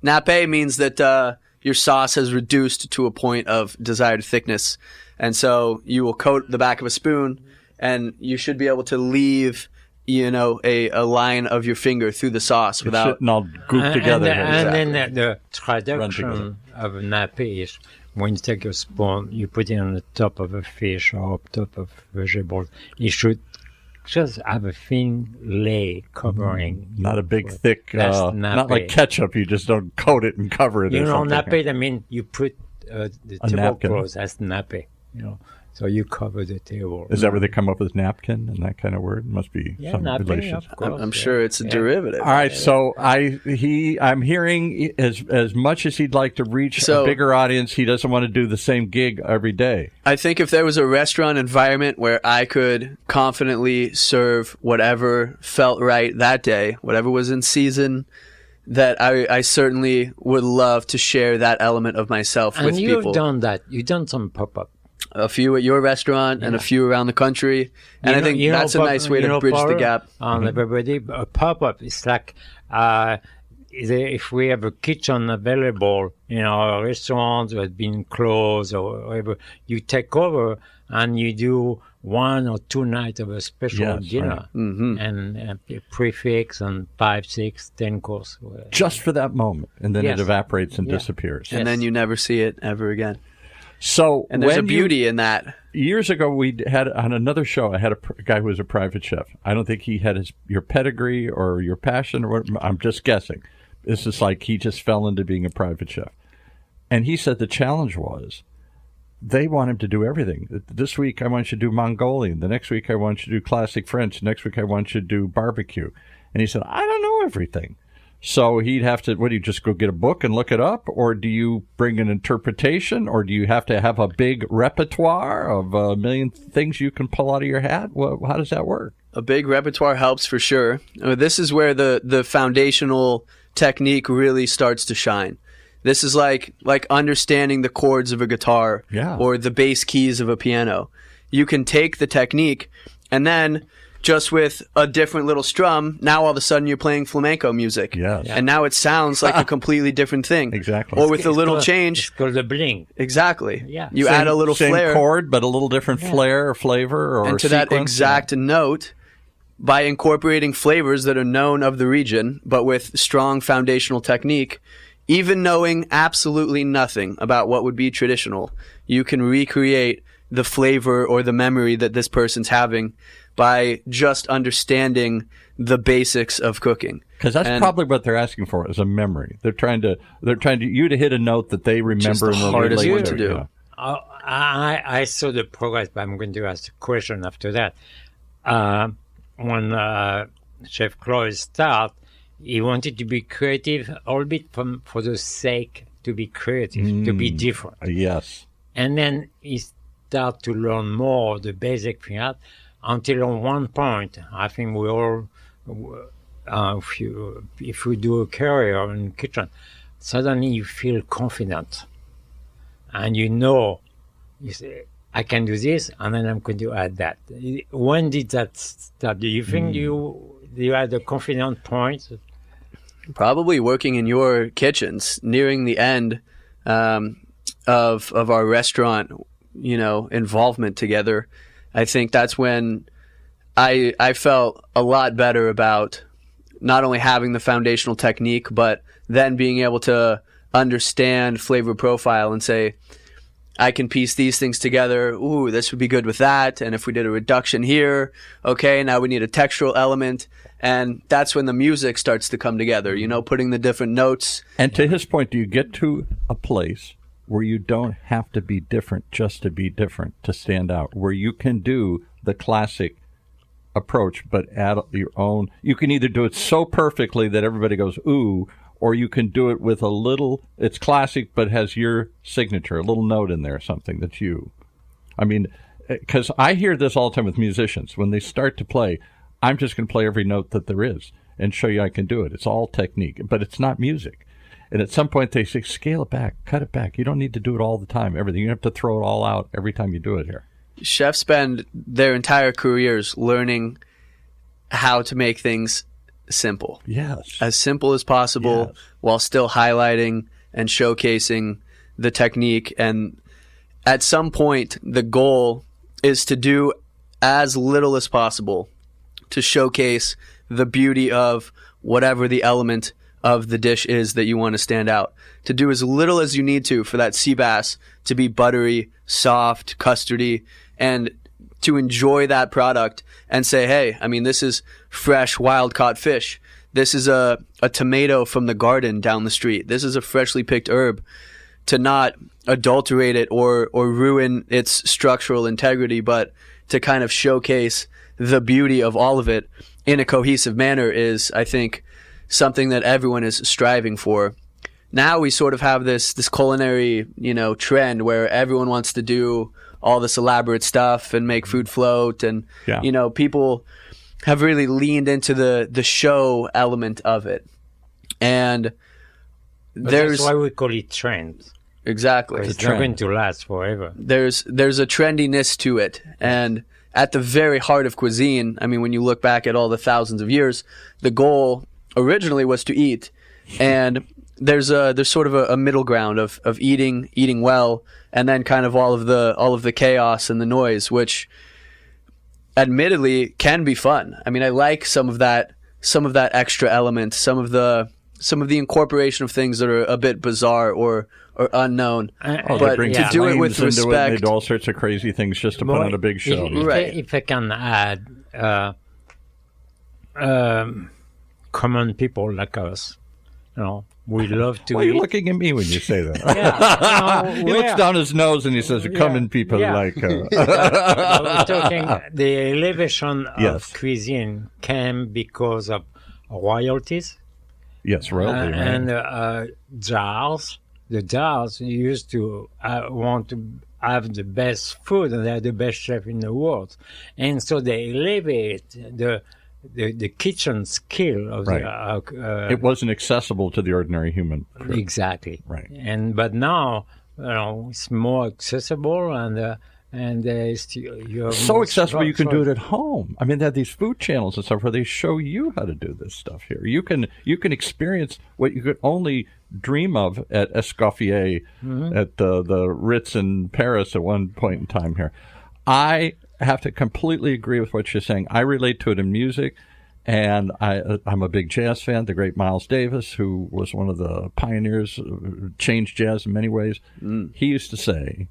Nappe means that your sauce has reduced to a point of desired thickness, and so you will coat the back of a spoon, and you should be able to leave a line of your finger through the sauce without... It shouldn't all goop together. And then the traduction of nappe is when you take a spoon, you put it on the top of a fish or on top of vegetables. You should just have a thin layer covering. Not a big, thick, That's not nappe. like ketchup. You just don't coat it and cover it. You or know, something. nappe, I mean, you put the A napkin. tablecloth as nappe, so you cover the table. Is that where they come up with napkin and that kind of word? Must be some nappe, relation. of course. I'm sure it's a derivative. All right, so I'm hearing as much as he'd like to reach a bigger audience, he doesn't want to do the same gig every day. I think if there was a restaurant environment where I could confidently serve whatever felt right that day, whatever was in season, that I certainly would love to share that element of myself with people. And you've done that. You've done some pop-up. A few at your restaurant and a few around the country. And I think that's a nice way to bridge the gap. Everybody, a pop-up is like if we have a kitchen available in our restaurant that has been closed or whatever, you take over and you do 1 or 2 nights of a special dinner. Right. Mm-hmm. And a prefix and 5, 6, 10 course. Just for that moment, and then it evaporates and disappears. And then you never see it ever again. So, and there's a beauty in that. Years ago, we had on another show, I had a guy who was a private chef. I don't think he had your pedigree or your passion, or what, I'm just guessing. This is like he just fell into being a private chef. And he said the challenge was they want him to do everything. This week, I want you to do Mongolian. The next week, I want you to do classic French. Next week, I want you to do barbecue. And he said, I don't know everything. So he'd have to, do you just go get a book and look it up? Or do you bring an interpretation? Or do you have to have a big repertoire of a million things you can pull out of your hat? Well, how does that work? A big repertoire helps for sure. This is where the foundational technique really starts to shine. This is like understanding the chords of a guitar or the bass keys of a piano. You can take the technique and then just with a different little strum, now all of a sudden you're playing flamenco music. Yes. And now it sounds like a completely different thing. Exactly. Or with a little change. It's called a bling. Exactly. Yeah. You add a little same flair. chord, but a little different flair or flavor or and to sequence. that exact note, by incorporating flavors that are known of the region, but with strong foundational technique, even knowing absolutely nothing about what would be traditional, you can recreate the flavor or the memory that this person's having by just understanding the basics of cooking. Because that's probably what they're asking for is a memory. They're trying to you to hit a note that they remember and will hardest relate one to do. Yeah. I saw the progress, but I'm going to ask a question after that. When Chef Cloyce started, he wanted to be creative, albeit for the sake to be creative, to be different. Yes. And then he started to learn more of the basic thing until on one point, I think we all, if we do a career in the kitchen, suddenly you feel confident. And you know, you say, I can do this, and then I'm going to add that. When did that start? Do you think you had a confident point? Probably working in your kitchens, nearing the end of our restaurant, involvement together. I think that's when I felt a lot better about not only having the foundational technique, but then being able to understand flavor profile and say, I can piece these things together. Ooh, this would be good with that. And if we did a reduction here, okay, now we need a textural element. And that's when the music starts to come together, putting the different notes. And to his point, do you get to a place where you don't have to be different just to be different, to stand out, where you can do the classic approach, but add your own? You can either do it so perfectly that everybody goes, ooh, or you can do it with a little, it's classic, but has your signature, a little note in there, something that's you. I mean, because I hear this all the time with musicians. When they start to play, I'm just going to play every note that there is and show you I can do it. It's all technique, but it's not music. And at some point they say, scale it back, cut it back. You don't need to do it all the time, everything. You have to throw it all out every time you do it here. Chefs spend their entire careers learning how to make things simple. Yes. As simple as possible, yes, while still highlighting and showcasing the technique. And at some point, the goal is to do as little as possible to showcase the beauty of whatever the element of the dish is that you want to stand out. To do as little as you need to for that sea bass to be buttery, soft, custardy, and to enjoy that product and say, hey, this is fresh, wild-caught fish. This is a tomato from the garden down the street. This is a freshly picked herb. To not adulterate it or ruin its structural integrity, but to kind of showcase the beauty of all of it in a cohesive manner is, I think, something that everyone is striving for. Now we sort of have this culinary, trend where everyone wants to do all this elaborate stuff and make food float, and people have really leaned into the show element of it. And that's why we call it trend. Exactly. It's not going to last forever. There's a trendiness to it. And at the very heart of cuisine, when you look back at all the thousands of years, the goal originally was to eat. And there's sort of a middle ground of eating well, and then kind of all of the chaos and the noise, which admittedly can be fun. I like some of that extra element, some of the incorporation of things that are a bit bizarre or unknown. But to do it with respect, they do all sorts of crazy things just to put on a big show. If I can add, common people like us, we love to. Why are you eat. looking at me when you say that? Yeah, he looks down his nose and he says, common people like... We're talking, the elevation of cuisine came because of royalties. Yes, royalty, right. And jars. The jars used to want to have the best food, and they're the best chef in the world. And so they elevate the kitchen skill of it wasn't accessible to the ordinary human. Exactly. Right. But now it's more accessible, and and you're so accessible. You can do it at home. I mean, they have these food channels and stuff where they show you how to do this stuff here. You can experience what you could only dream of at Escoffier, at the Ritz in Paris at one point in time here. I have to completely agree with what you're saying. I relate to it in music, and I'm a big jazz fan. The great Miles Davis, who was one of the pioneers, changed jazz in many ways. He used to say,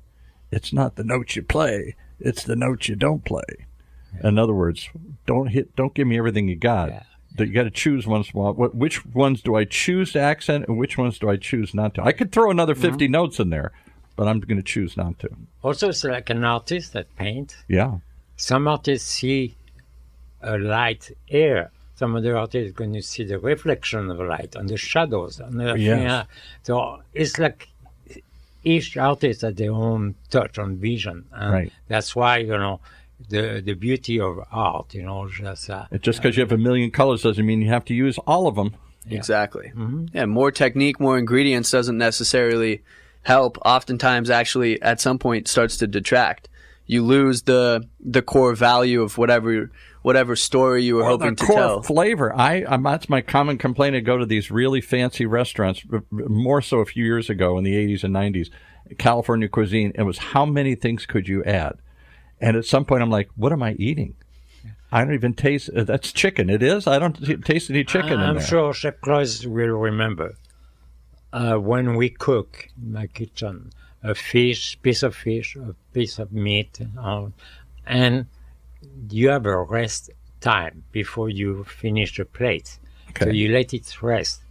"It's not the notes you play, it's the notes you don't play." Yeah. In other words, don't give me everything you got. Yeah. You got to choose once in a while. Which ones do I choose to accent, and which ones do I choose not to? I could throw another 50 notes in there, but I'm going to choose not to. Also, it's like an artist that paints. Yeah. Some artists see a light here. Some other artists are going to see the reflection of the light and the shadows. So it's like each artist has their own touch and vision. And that's why, the beauty of art, just because you have a million colors doesn't mean you have to use all of them. Yeah. Exactly. Yeah, more technique, more ingredients doesn't necessarily help. Oftentimes, actually, at some point, starts to detract. You lose the core value of whatever story you were hoping to tell. Flavor. That's my common complaint. I go to these really fancy restaurants, more so a few years ago in the 80s and 90s, California cuisine. It was how many things could you add? And at some point, I'm like, what am I eating? I don't even taste. That's chicken. It is? I don't taste any chicken in there. I'm sure Chef Cloyce will remember when we cook in my kitchen, a piece of fish, a piece of meat, and you have a rest time before you finish the plate. Okay. So you let it rest.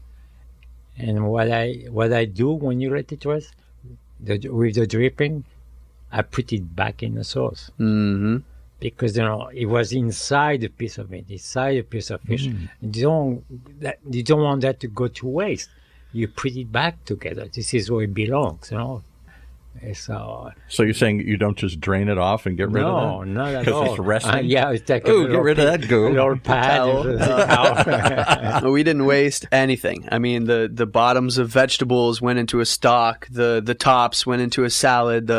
And what I do when you let it rest, with the dripping, I put it back in the sauce. Mm-hmm. Because, it was inside a piece of meat, inside a piece of fish. You don't want that to go to waste. You put it back together. This is where it belongs, So you're saying you don't just drain it off and get rid of that? No, not at all. Because it's resting? Take get rid of that goo. A little pad. We didn't waste anything. I mean, the bottoms of vegetables went into a stock. The tops went into a salad.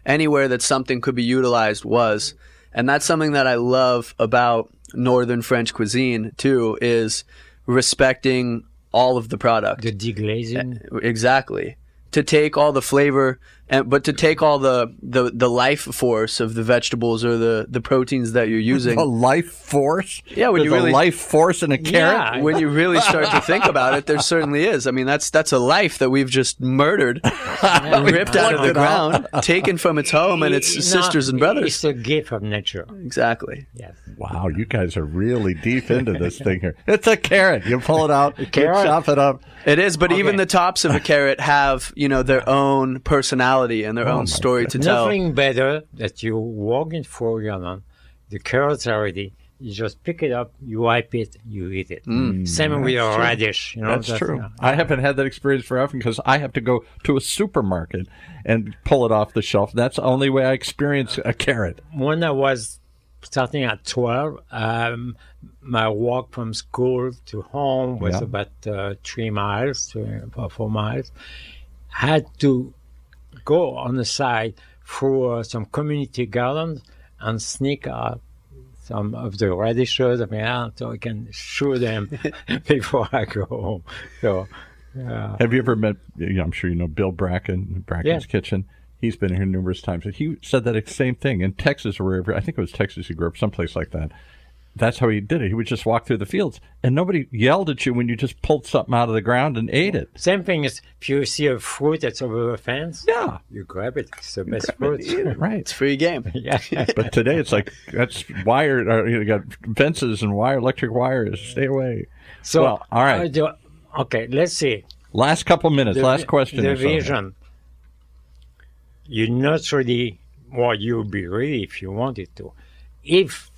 Anywhere that something could be utilized was. And that's something that I love about Northern French cuisine, too, is respecting all of the product. The deglazing. Exactly. To take all the flavor, but to take all the life force of the vegetables or the proteins that you're using. The life force? Yeah, when There's you really a life force in a carrot. Yeah, when you really start to think about it, there certainly is. I mean, that's a life that we've just murdered, ripped out of the ground, taken from its home and its sisters and brothers. It's a gift of nature. Exactly. Yes. Wow, you guys are really deep into this thing here. It's a carrot. You pull it out, you chop it up. It is, but even the tops of a carrot have, their own personality and their own story to tell. Nothing better that you walk in Florian, the carrots are ready. You just pick it up, you wipe it, you eat it. Same with your radish. That's true. I haven't had that experience very often because I have to go to a supermarket and pull it off the shelf. That's the only way I experience a carrot. When I was starting at 12, my walk from school to home was about 3 miles, 4 miles. I had to go on the side through some community gardens and sneak out some of the radishes so I can chew them before I go home. So, have you ever met, I'm sure you know Bill Bracken's Kitchen? He's been here numerous times. And he said that same thing in Texas or wherever. I think it was Texas he grew up, someplace like that. That's how he did it. He would just walk through the fields, and nobody yelled at you when you just pulled something out of the ground and ate it. Same thing as if you see a fruit that's over the fence. Yeah, you grab it. It's the best fruit. Right, it's free game. Yeah, but today it's like that's wired. You got fences and electric wires. Stay away. So, all right. Okay, let's see. Last couple minutes. Last question. The vision. You're not ready. Well, you'll be ready if you wanted to. If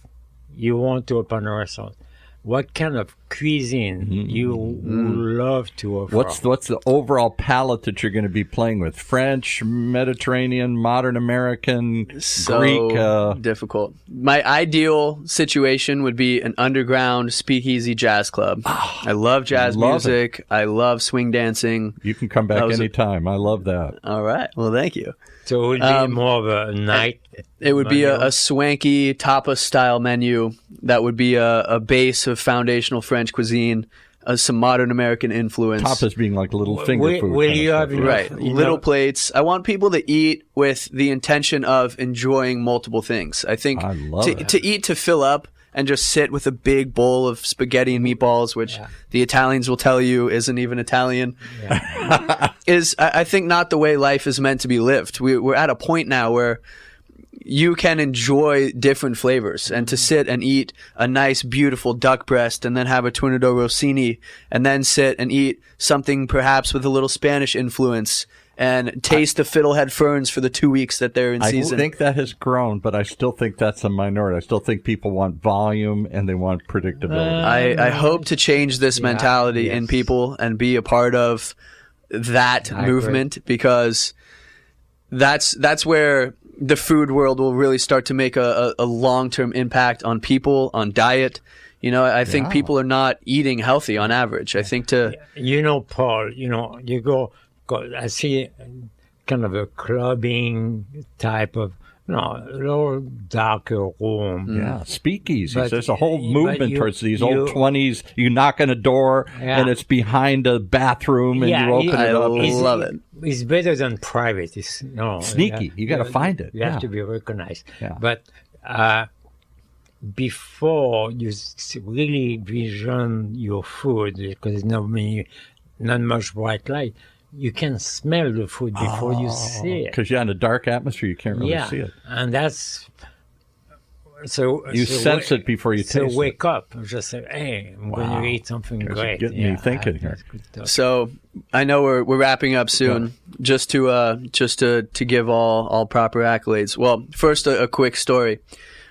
you want to open a restaurant, what kind of cuisine you would love to offer? What's the overall palette that you're going to be playing with? French, Mediterranean, modern American, So Greek? difficult. My ideal situation would be an underground speakeasy jazz club. I love jazz music. I love swing dancing. You can come back anytime. I love that. All right. Well, thank you. So it would be more of a night. It would be a swanky tapas style menu that would be a base of foundational French cuisine, some modern American influence. Tapas being like little finger food. Will you have Right, little plates. I want people to eat with the intention of enjoying multiple things. I think I love to eat to fill up and just sit with a big bowl of spaghetti and meatballs, which the Italians will tell you isn't even Italian, is, I think, not the way life is meant to be lived. We're at a point now where you can enjoy different flavors, and to sit and eat a nice, beautiful duck breast and then have a Tornado Rossini and then sit and eat something perhaps with a little Spanish influence and taste the fiddlehead ferns for the 2 weeks that they're in season. I think that has grown, but I still think that's a minority. I still think people want volume and they want predictability. I hope to change this mentality in people and be a part of that movement, because that's where the food world will really start to make a long-term impact on people, on diet. You know, I think people are not eating healthy on average. I think Paul, you go, I see kind of a clubbing type of, a little darker room. Yeah, speakeasies. There's a whole movement towards these old 20s. You knock on a door, and it's behind a bathroom, and you open it up. I love it. It's better than private. It's sneaky. You got to find it. You have to be recognized. Yeah. But before you really vision your food, because there's not much bright light, you can smell the food before you see it. Because you're in a dark atmosphere, you can't really see it. And that's... So you sense it before you taste it. So wake up and just say, hey, I'm going to eat something great. You're getting me thinking here. So I know we're wrapping up soon. Just to give all proper accolades. Well, first a quick story.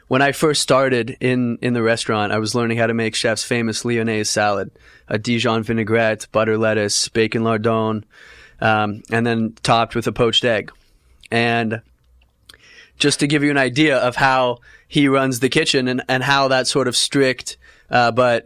When I first started in the restaurant, I was learning how to make Chef's famous Lyonnaise salad, a Dijon vinaigrette, butter lettuce, bacon lardon, and then topped with a poached egg. And just to give you an idea of how he runs the kitchen and how that sort of strict, but,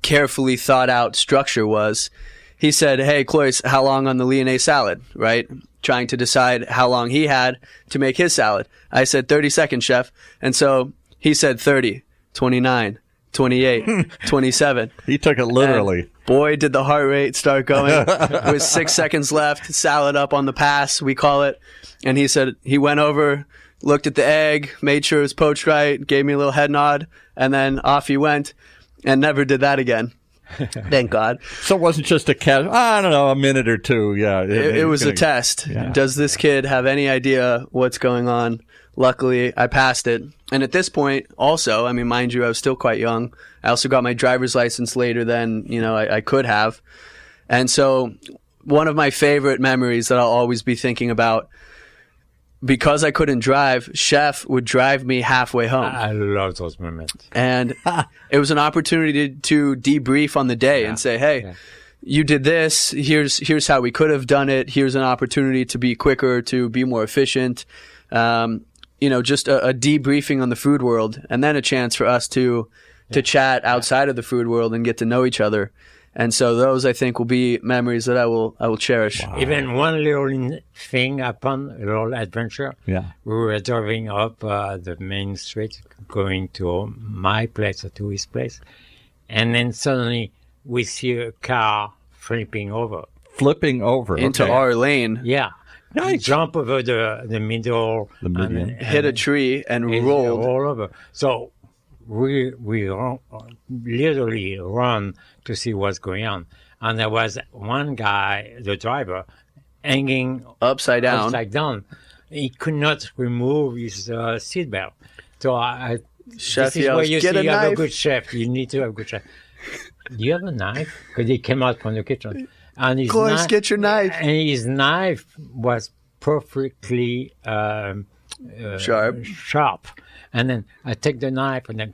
carefully thought out structure was, he said, hey, Cloyce, how long on the Lyonnaise salad, right? Trying to decide how long he had to make his salad. I said, 30 seconds, chef. And so he said 30, 29, 28, 27. He took it literally. And boy, did the heart rate start going. It was 6 seconds left, salad up on the pass, we call it. And he said he went over, looked at the egg, made sure it was poached right, gave me a little head nod, and then off he went and never did that again. Thank God. So it wasn't just a minute or two. Yeah. It was a test. Yeah. Does this kid have any idea what's going on? Luckily, I passed it. And at this point, also, mind you, I was still quite young. I also got my driver's license later than, I could have. And so one of my favorite memories that I'll always be thinking about, because I couldn't drive, Chef would drive me halfway home. I love those moments. And it was an opportunity to debrief on the day and say, hey, you did this. Here's how we could have done it. Here's an opportunity to be quicker, to be more efficient. Just a debriefing on the food world, and then a chance for us to chat outside of the food world and get to know each other. And so those, I think, will be memories that I will cherish. Wow. Even one little thing happened, a little adventure. Yeah. We were driving up the main street, going to my place or to his place. And then suddenly we see a car flipping over. Into our lane. Yeah. Nice. Jump over the middle. The median. And hit a tree and rolled. All over. So we literally run to see what's going on. And there was one guy, the driver, hanging upside down. He could not remove his seatbelt. So Chef this is yells, where you get see a you have knife. a good chef. You need to have a good chef. Do you have a knife? Because he came out from the kitchen. And his Cloyce, get your knife. And his knife was perfectly sharp. And then I take the knife and then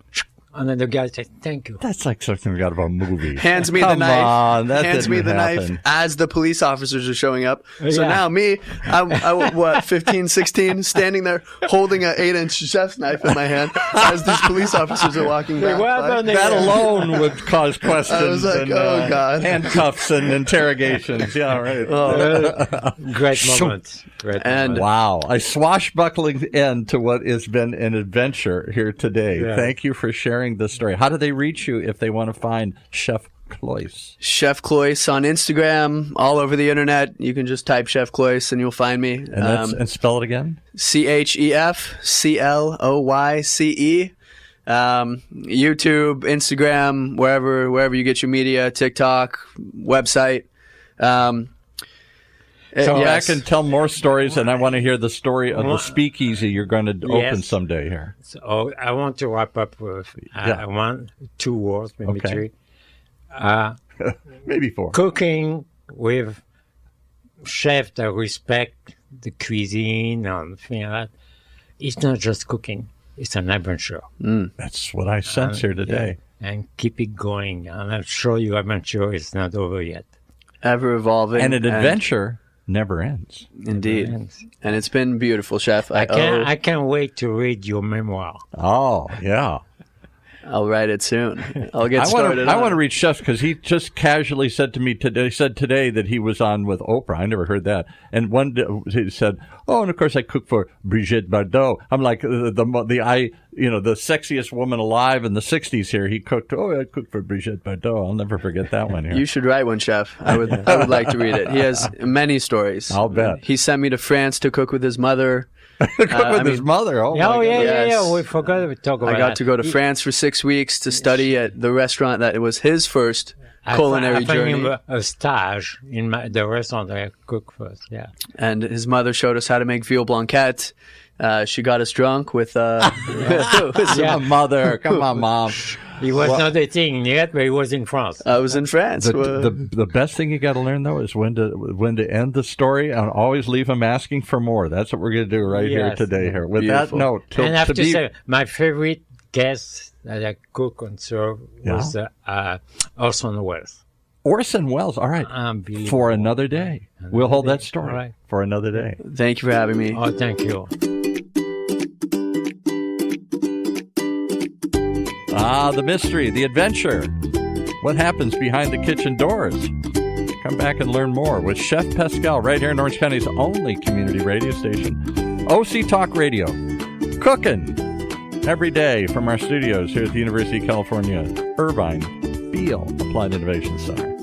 And then the guy said, "Thank you." That's like something out of a movie. Hands me the Come knife. on, that hands me didn't the happen. knife as the police officers are showing up. So Yeah. now me, I'm what, 15, 16, standing there holding an 8-inch chef's knife in my hand as these police officers are walking by. That alone would cause questions. I was like, and, oh, God. handcuffs and interrogations. Yeah, right. Great moment. Great And- moment. Wow, a swashbuckling end to what has been an adventure here today. Yeah. Thank you for sharing this story. How do they reach you if they want to find Chef Cloyce? Chef Cloyce on Instagram, all over the internet. You can just type Chef Cloyce and you'll find me. And spell it again? ChefCloyce. YouTube, Instagram, wherever you get your media, TikTok, website. So yes. back and tell more stories, and I want to hear the story of the speakeasy you're going to open someday here. So I want to wrap up with two words, maybe Okay. 3. Maybe 4. Cooking with chefs that respect the cuisine and things like that. It's not just cooking. It's an adventure. That's what I sense here today. And keep it going. And I'm sure your adventure is not over yet. Ever evolving. And an adventure never ends. Indeed. Ends. And it's been beautiful, Chef. I can't wait to read your memoir. Oh, yeah. I'll write it soon. I'll get started. I want to read Chef because he just casually said to me today, that he was on with Oprah. I never heard that. And one day he said, "Oh, and of course I cook for Brigitte Bardot." I'm like the sexiest woman alive in the '60s. Here he cooked. Oh, I cooked for Brigitte Bardot. I'll never forget that one. Here. You should write one, Chef. I would like to read it. He has many stories. I'll bet. He sent me to France to cook with his mother. Cook with his mother. Oh, my goodness. Yes. We forgot to talk about I got to go to France for 6 weeks to study at the restaurant that was his first culinary journey. A stage in the restaurant that I cook first. Yeah. And his mother showed us how to make veal blanquette. She got us drunk with Yeah, mother. Come on, Mom. He was not dating yet, but he was in France. I was in France. The best thing you got to learn though is when to end the story and always leave him asking for more. That's what we're going to do right here today. Here with Beautiful. that note, And I have to say, my favorite guest that I cook and serve was Orson Welles. Orson Welles. All right, Unbelievable. for another day. We'll hold that story All right. for another day. Thank you for having me. Oh, thank you. The mystery, the adventure. What happens behind the kitchen doors? Come back and learn more with Chef Pascal right here in Orange County's only community radio station, OCTalkRadio. Cooking every day from our studios here at the University of California, Irvine Beale Applied Innovation Center.